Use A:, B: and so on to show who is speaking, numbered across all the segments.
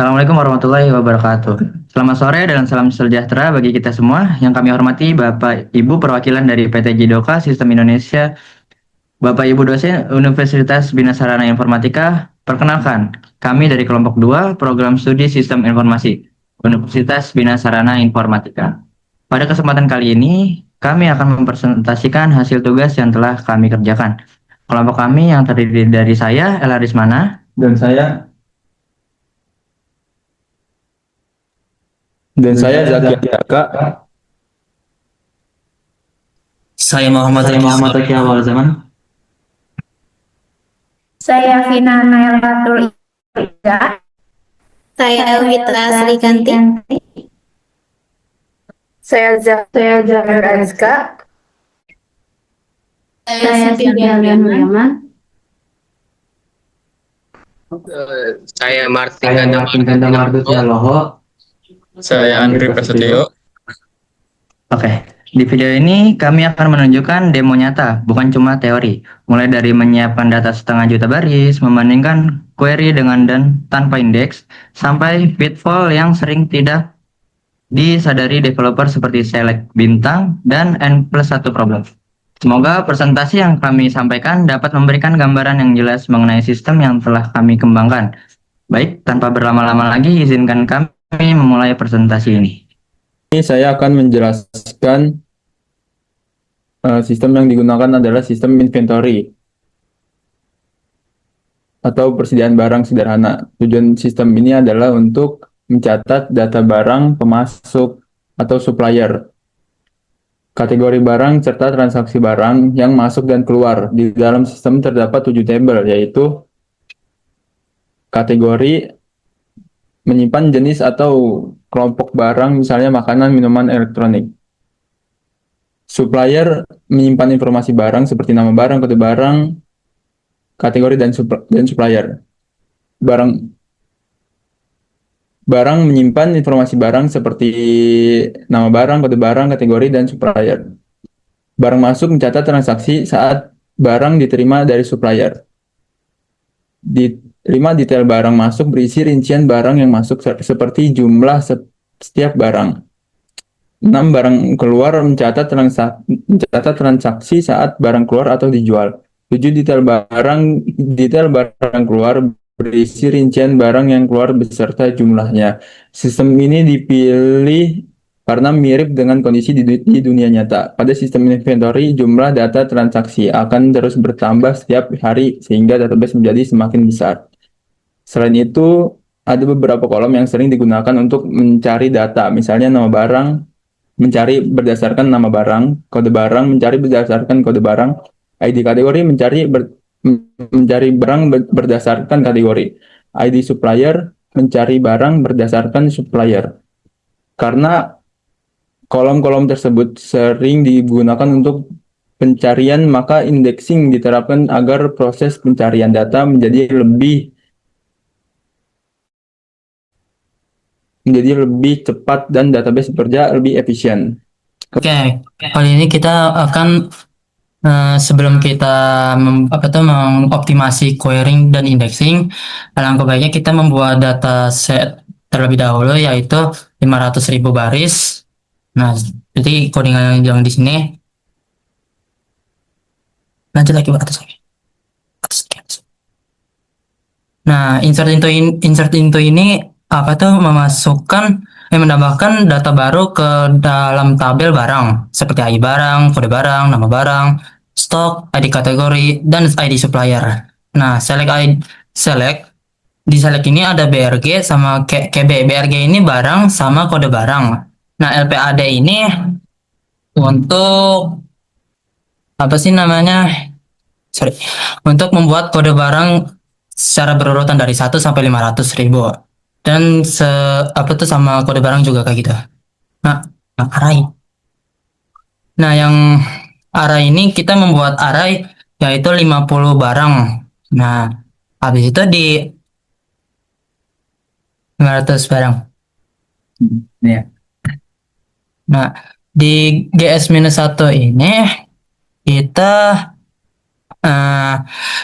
A: Assalamualaikum warahmatullahi wabarakatuh. Selamat sore dan salam sejahtera bagi kita semua. Yang kami hormati Bapak Ibu perwakilan dari PT Jidoka Sistem Indonesia, Bapak Ibu dosen Universitas Bina Sarana Informatika. Perkenalkan, kami dari kelompok 2 Program Studi Sistem Informasi Universitas Bina Sarana Informatika. Pada kesempatan kali ini, kami akan mempresentasikan hasil tugas yang telah kami kerjakan. Kelompok kami yang terdiri dari saya, Ella Rismana,
B: Dan saya Zaki Aka.
C: Saya Muhammad
A: Taki Awal Zaman.
D: Saya Vina Nairatul Ida.
E: Saya Elvita Srikanti.
D: Saya Zahir Azka.
E: Saya
D: Sudiana Yaman.
F: Saya Martin
A: Ganda Mardut Loho.
F: Saya Andri Prasetyo.
A: Oke, di video ini kami akan menunjukkan demo nyata, bukan cuma teori. Mulai dari menyiapkan data 0,5 juta baris, membandingkan query dengan dan tanpa indeks, sampai pitfall yang sering tidak disadari developer seperti select bintang dan N+1 problem. Semoga presentasi yang kami sampaikan dapat memberikan gambaran yang jelas mengenai sistem yang telah kami kembangkan. Baik, tanpa berlama-lama lagi, izinkan kami memulai presentasi ini.
B: Ini saya akan menjelaskan sistem yang digunakan adalah sistem inventory atau persediaan barang sederhana. Tujuan sistem ini adalah untuk mencatat data barang pemasok atau supplier, kategori barang, serta transaksi barang yang masuk dan keluar. Di dalam sistem terdapat 7 tabel, yaitu kategori, menyimpan jenis atau kelompok barang, misalnya makanan, minuman, elektronik. Supplier menyimpan informasi barang seperti nama barang, kode barang, kategori, dan supplier. Barang menyimpan informasi barang seperti nama barang, kode barang, kategori, dan supplier. Barang masuk mencatat transaksi saat barang diterima dari supplier. Diterima detail barang masuk berisi rincian barang yang masuk seperti jumlah setiap barang. 6. Barang keluar mencatat transaksi saat barang keluar atau dijual. 7. Detail barang keluar berisi rincian barang yang keluar beserta jumlahnya. Sistem ini dipilih karena mirip dengan kondisi di dunia nyata. Pada sistem inventory, jumlah data transaksi akan terus bertambah setiap hari sehingga database menjadi semakin besar. Selain itu, ada beberapa kolom yang sering digunakan untuk mencari data, misalnya nama barang, mencari berdasarkan nama barang, kode barang, mencari berdasarkan kode barang, ID kategori, mencari barang berdasarkan kategori, ID supplier, mencari barang berdasarkan supplier. Karena kolom-kolom tersebut sering digunakan untuk pencarian, maka indexing diterapkan agar proses pencarian data menjadi lebih cepat dan database bekerja lebih efisien.
C: Oke, kali ini kita akan sebelum kita mengoptimasi querying dan indexing, alangkah baiknya kita membuat data set terlebih dahulu, yaitu 500.000 baris. Nah, jadi codingan yang di sini. Lanjut lagi ke atas lagi. Atas. Nah, insert into ini menambahkan data baru ke dalam tabel barang seperti ID barang, kode barang, nama barang, stok, ID kategori, dan ID supplier. Nah, di select ini ada BRG sama KB. BRG ini barang sama kode barang. Nah, LPAD ini untuk untuk membuat kode barang secara berurutan dari 1 sampai 500.000. Dan sama kode barang juga kayak gitu. Nah, array. Nah, yang array ini kita membuat array yaitu 50 barang. Nah, habis itu di 500 barang.
A: Ya.
C: Nah, di GS-1 ini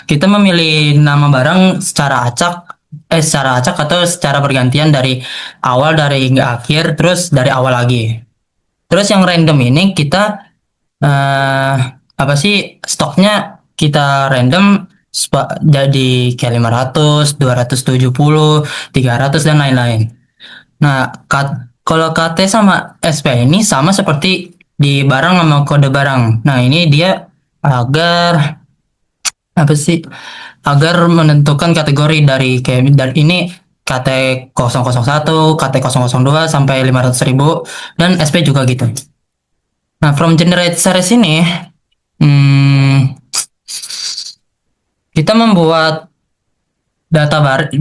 C: kita memilih nama barang secara acak secara acak atau secara bergantian dari awal dari hingga akhir, terus dari awal lagi. Terus yang random ini kita apa sih stoknya kita random jadi kayak 500, 270, 300 dan lain-lain. Nah, kalau KT sama SP ini sama seperti di barang sama kode barang. Nah, ini dia agar apa sih? Agar menentukan kategori dari ini KT 001, KT 002 sampai 500.000 dan SP juga gitu. Nah, from generate series ini hmm, kita membuat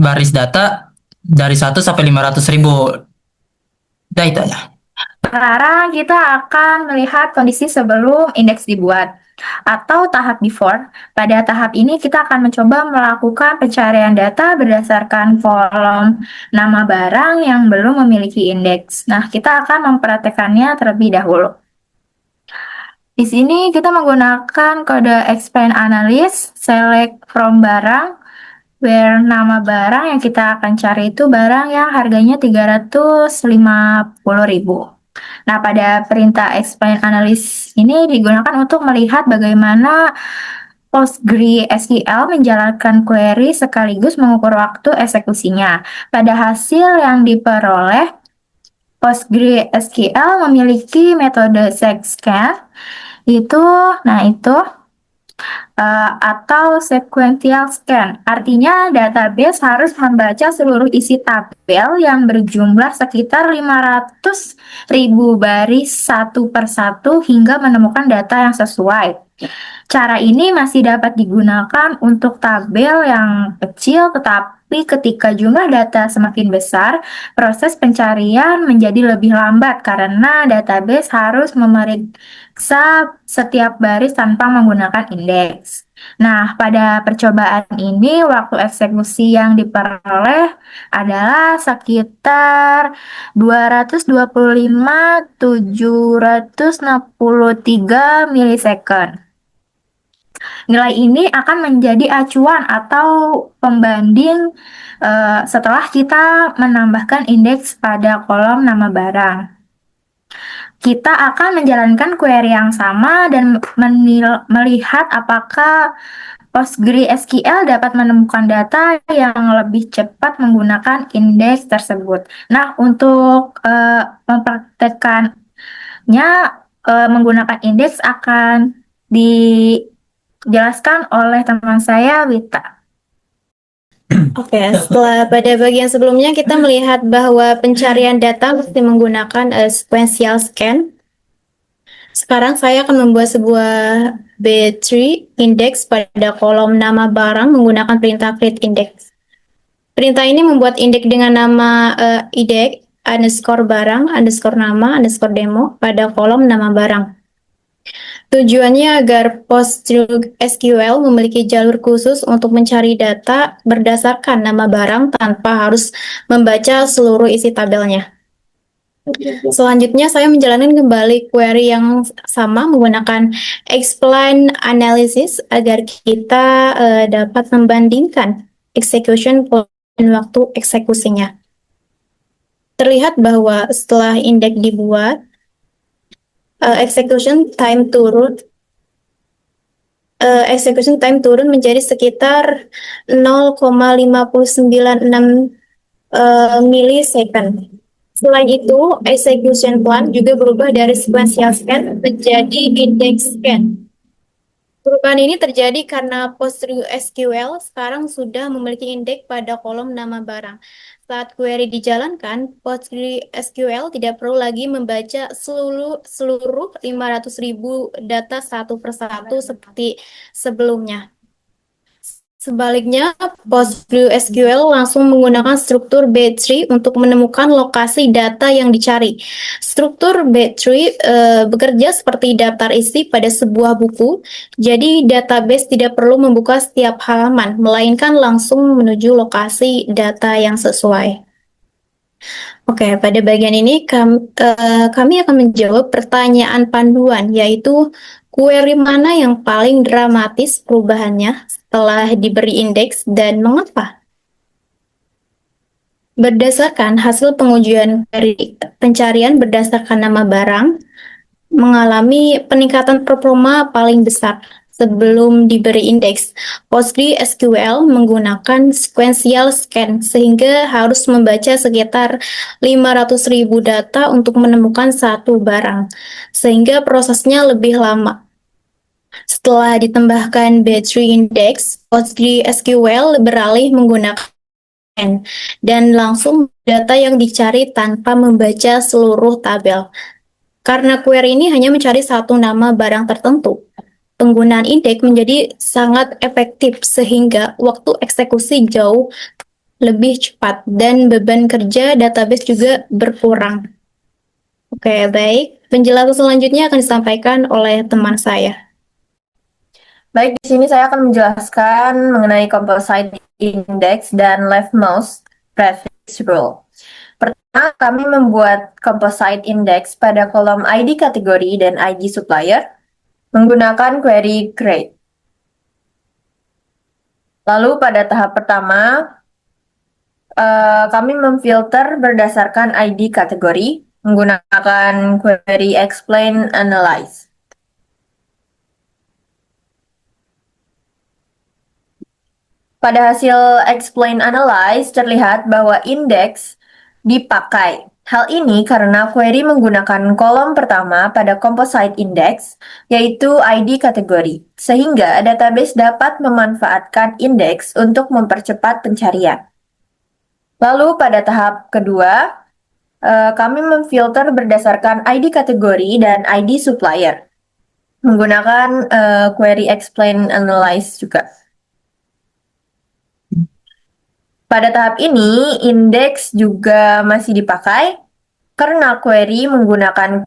C: baris data dari 1 sampai 500.000. Udah itu aja.
D: Sekarang kita akan melihat kondisi sebelum indeks dibuat atau tahap before. Pada tahap ini kita akan mencoba melakukan pencarian data berdasarkan kolom nama barang yang belum memiliki indeks. Nah, kita akan mempraktekannya terlebih dahulu. Di sini kita menggunakan kode explain analysis, select from barang, where nama barang yang kita akan cari itu barang yang harganya 350.000. Nah, pada perintah explain analysis ini digunakan untuk melihat bagaimana PostgreSQL menjalankan query sekaligus mengukur waktu eksekusinya. Pada hasil yang diperoleh, PostgreSQL memiliki metode segscan itu atau sequential scan. Artinya database harus membaca seluruh isi tabel yang berjumlah sekitar 500.000 baris satu per satu hingga menemukan data yang sesuai. Cara ini masih dapat digunakan untuk tabel yang kecil, tetapi ketika jumlah data semakin besar, proses pencarian menjadi lebih lambat karena database harus memeriksa setiap baris tanpa menggunakan indeks. Nah, pada percobaan ini, waktu eksekusi yang diperoleh adalah sekitar 225.763 milisecond. Nilai ini akan menjadi acuan atau pembanding setelah kita menambahkan indeks pada kolom nama barang. Kita akan menjalankan query yang sama dan melihat apakah PostgreSQL dapat menemukan data yang lebih cepat menggunakan indeks tersebut. Nah, untuk mempraktekannya menggunakan indeks akan dijelaskan oleh teman saya, Wita.
E: Oke, setelah pada bagian sebelumnya kita melihat bahwa pencarian data mesti menggunakan sequential scan. Sekarang saya akan membuat sebuah B3 index pada kolom nama barang menggunakan perintah create index. Perintah ini membuat indeks dengan nama index underscore barang underscore nama underscore demo pada kolom nama barang. Tujuannya agar PostgreSQL memiliki jalur khusus untuk mencari data berdasarkan nama barang tanpa harus membaca seluruh isi tabelnya. Selanjutnya saya menjalankan kembali query yang sama menggunakan explain analysis agar kita dapat membandingkan execution point dan waktu eksekusinya. Terlihat bahwa setelah indeks dibuat, execution time turun menjadi sekitar 0,596 milisecond. Selain itu, execution plan juga berubah dari sequential scan menjadi index scan. Perubahan ini terjadi karena PostgreSQL sekarang sudah memiliki indeks pada kolom nama barang. Saat query dijalankan, PostgreSQL tidak perlu lagi membaca seluruh 500.000 data satu persatu seperti sebelumnya. Sebaliknya, PostgreSQL langsung menggunakan struktur B-tree untuk menemukan lokasi data yang dicari. Struktur B-tree bekerja seperti daftar isi pada sebuah buku, jadi database tidak perlu membuka setiap halaman, melainkan langsung menuju lokasi data yang sesuai. Oke, pada bagian ini kami akan menjawab pertanyaan panduan, yaitu query mana yang paling dramatis perubahannya setelah diberi indeks dan mengapa? Berdasarkan hasil pengujian dari pencarian berdasarkan nama barang, mengalami peningkatan performa paling besar sebelum diberi indeks. PostgreSQL menggunakan sequential scan sehingga harus membaca sekitar 500.000 data untuk menemukan satu barang, sehingga prosesnya lebih lama. Setelah ditambahkan battery index, PostgreSQL beralih menggunakan dan langsung data yang dicari tanpa membaca seluruh tabel. Karena query ini hanya mencari satu nama barang tertentu, penggunaan indeks menjadi sangat efektif sehingga waktu eksekusi jauh lebih cepat dan beban kerja database juga berkurang. Oke, baik. Penjelasan selanjutnya akan disampaikan oleh teman saya.
G: Baik, di sini saya akan menjelaskan mengenai composite index dan leftmost prefix rule. Pertama, kami membuat composite index pada kolom ID kategori dan ID supplier menggunakan query create. Lalu pada tahap pertama, kami memfilter berdasarkan ID kategori menggunakan query explain analyze. Pada hasil explain analyze terlihat bahwa indeks dipakai. Hal ini karena query menggunakan kolom pertama pada composite index, yaitu ID kategori, sehingga database dapat memanfaatkan indeks untuk mempercepat pencarian. Lalu pada tahap kedua, kami memfilter berdasarkan ID kategori dan ID supplier, menggunakan query explain analyze juga. Pada tahap ini, indeks juga masih dipakai karena query menggunakan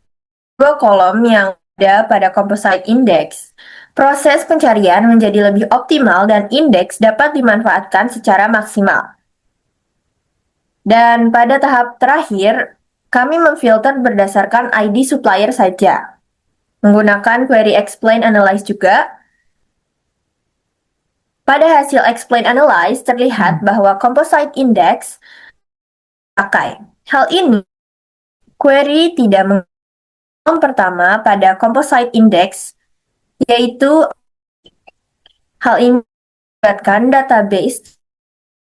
G: dua kolom yang ada pada composite index. Proses pencarian menjadi lebih optimal dan indeks dapat dimanfaatkan secara maksimal. Dan pada tahap terakhir, kami memfilter berdasarkan ID supplier saja, menggunakan query explain analyze juga. Pada hasil explain analyze terlihat bahwa composite index pakai. Hal ini query tidak menggunakan pertama pada composite index, yaitu hal ini membuatkan database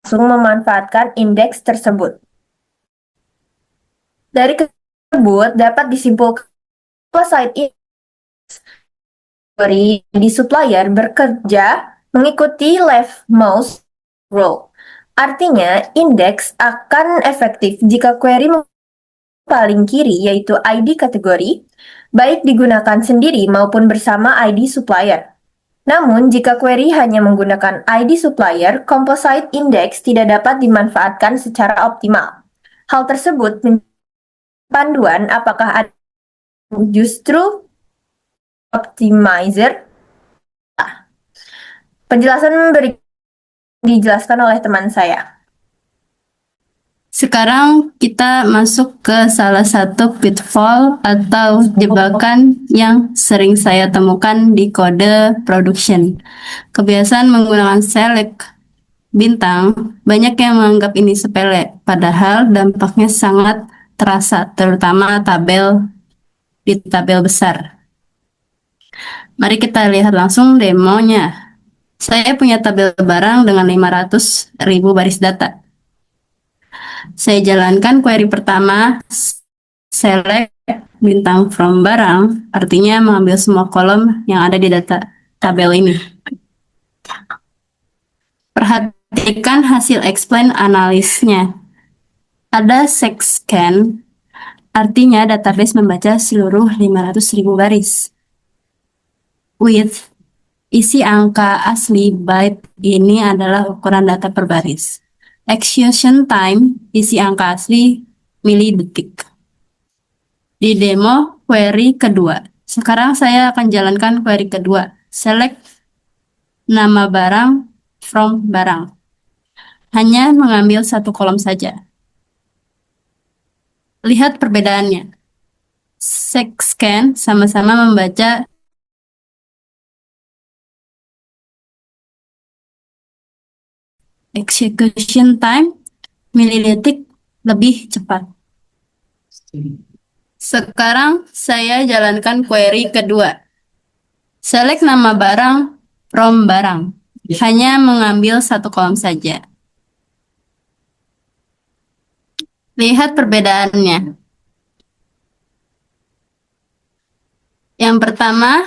G: langsung memanfaatkan indeks tersebut. Dari tersebut dapat disimpulkan composite index di supplier bekerja mengikuti leftmost rule. Artinya, indeks akan efektif jika query paling kiri yaitu ID kategori, baik digunakan sendiri maupun bersama ID supplier. Namun, jika query hanya menggunakan ID supplier, composite index tidak dapat dimanfaatkan secara optimal. Hal tersebut menjadi panduan apakah ada justru optimizer. Penjelasan berikut dijelaskan oleh teman saya.
H: Sekarang kita masuk ke salah satu pitfall atau jebakan yang sering saya temukan di kode production. Kebiasaan menggunakan select bintang, banyak yang menganggap ini sepele, padahal dampaknya sangat terasa, terutama di tabel besar. Mari kita lihat langsung demonya. Saya punya tabel barang dengan 500.000 baris data. Saya jalankan query pertama, select bintang from barang, artinya mengambil semua kolom yang ada di data tabel ini. Perhatikan hasil explain analisnya. Ada sex scan, artinya database membaca seluruh 500.000 baris. With isi angka asli byte ini adalah ukuran data per baris. Execution time, isi angka asli milidetik. Di demo query kedua. Sekarang saya akan jalankan query kedua. Select nama barang from barang. Hanya mengambil satu kolom saja. Lihat perbedaannya. Sex scan sama-sama membaca execution time milidetik lebih cepat. Sekarang saya jalankan query kedua. Select nama barang from barang. Hanya mengambil satu kolom saja. Lihat perbedaannya. Yang pertama,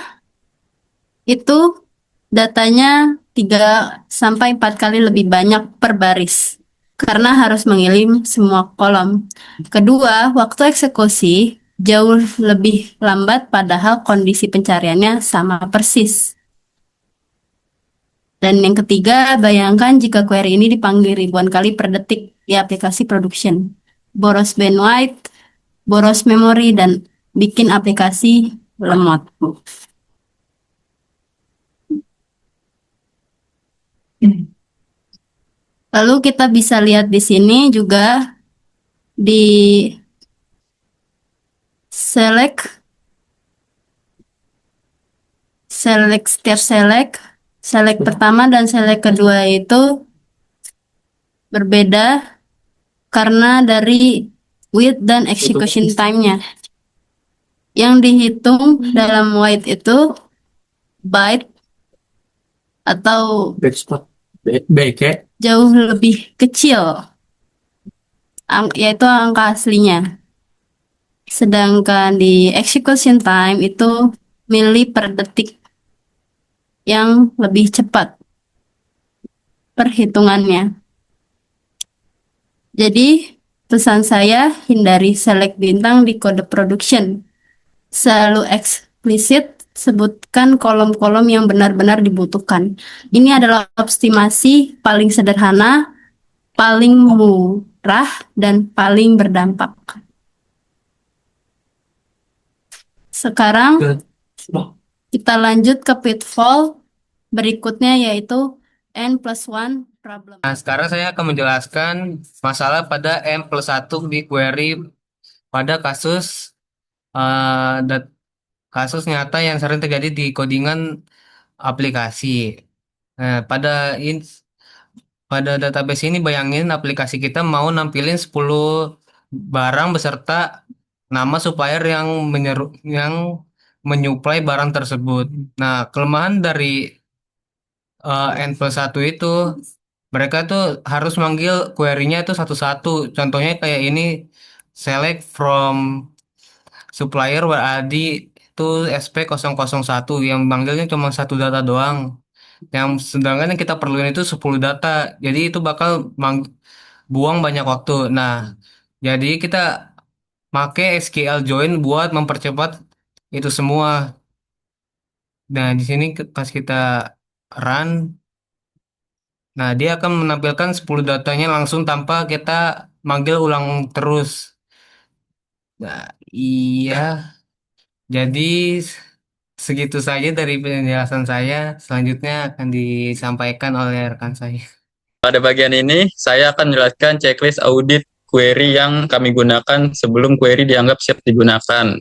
H: itu datanya 3 sampai 4 kali lebih banyak per baris. Karena harus mengirim semua kolom. Kedua, waktu eksekusi jauh lebih lambat padahal kondisi pencariannya sama persis. Dan yang ketiga, bayangkan jika query ini dipanggil ribuan kali per detik di aplikasi production. Boros bandwidth, boros memori, dan bikin aplikasi lemot. Lalu kita bisa lihat di sini juga di select pertama dan select kedua itu berbeda karena dari wait dan execution time-nya. Yang dihitung dalam wait itu byte atau
B: BK.
H: jauh lebih kecil, yaitu angka aslinya. Sedangkan di execution time itu mili per detik, yang lebih cepat perhitungannya. Jadi, pesan saya hindari select bintang di kode production. Selalu eksplisit sebutkan kolom-kolom yang benar-benar dibutuhkan. Ini adalah optimasi paling sederhana, paling murah, dan paling berdampak. Sekarang kita lanjut ke pitfall berikutnya, yaitu N+1 problem.
F: Nah, sekarang saya akan menjelaskan masalah pada M+1 di query pada kasus kasus nyata yang sering terjadi di codingan aplikasi. Nah, pada database ini bayangin aplikasi kita mau nampilin 10 barang beserta nama supplier yang menyuplai barang tersebut. Nah, kelemahan dari N+1 itu mereka tuh harus manggil query-nya itu satu-satu. Contohnya kayak ini, select from supplier WAD itu SP001 yang manggilnya cuma satu data doang. Yang sedangkan yang kita perluin itu 10 data. Jadi itu bakal buang banyak waktu. Nah, jadi kita make SQL join buat mempercepat itu semua. Nah, di sini pas kita run, nah dia akan menampilkan 10 datanya langsung tanpa kita manggil ulang terus. Nah, iya. Jadi segitu saja dari penjelasan saya. Selanjutnya akan disampaikan oleh rekan saya.
I: Pada bagian ini, saya akan menjelaskan checklist audit query yang kami gunakan sebelum query dianggap siap digunakan.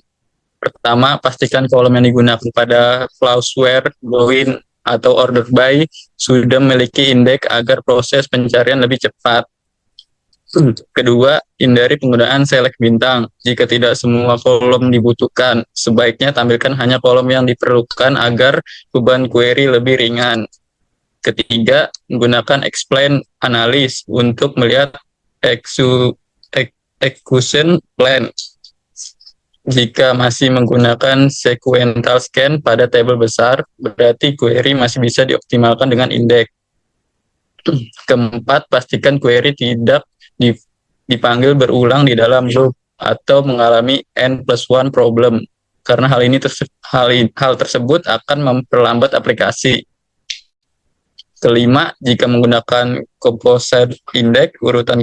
I: Pertama, pastikan kolom yang digunakan pada clause where, join, atau order by sudah memiliki indeks agar proses pencarian lebih cepat. Kedua, hindari penggunaan select bintang. Jika tidak semua kolom dibutuhkan, sebaiknya tampilkan hanya kolom yang diperlukan agar beban query lebih ringan. Ketiga, menggunakan explain analysis untuk melihat execution plan. Jika masih menggunakan sequential scan pada tabel besar, berarti query masih bisa dioptimalkan dengan indeks. Keempat, pastikan query tidak dipanggil berulang di dalam loop atau mengalami N+1 problem, karena hal tersebut akan memperlambat aplikasi. Kelima, jika menggunakan composite index, urutan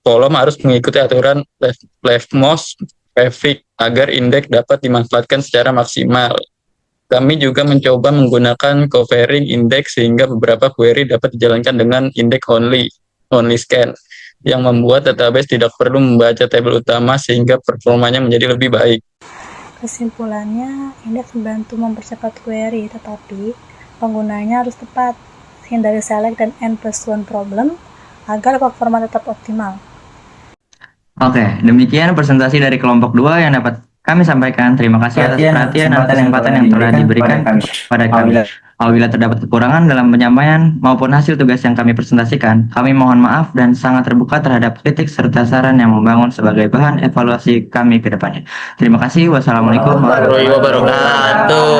I: kolom harus mengikuti aturan leftmost prefix agar indeks dapat dimanfaatkan secara maksimal. Kami juga mencoba menggunakan covering index sehingga beberapa query dapat dijalankan dengan index only scan, yang membuat database tidak perlu membaca tabel utama sehingga performanya menjadi lebih baik.
J: Kesimpulannya, indeks membantu mempercepat query, tetapi penggunanya harus tepat. Hindari select dan N+1 problem agar performa tetap optimal.
A: Oke, demikian presentasi dari kelompok 2 yang dapat kami sampaikan. Terima kasih atas perhatian dan kesempatan yang telah diberikan kepada kami. Apabila terdapat kekurangan dalam penyampaian maupun hasil tugas yang kami presentasikan, kami mohon maaf dan sangat terbuka terhadap kritik serta saran yang membangun sebagai bahan evaluasi kami ke depannya. Terima kasih. Wassalamualaikum warahmatullahi wabarakatuh.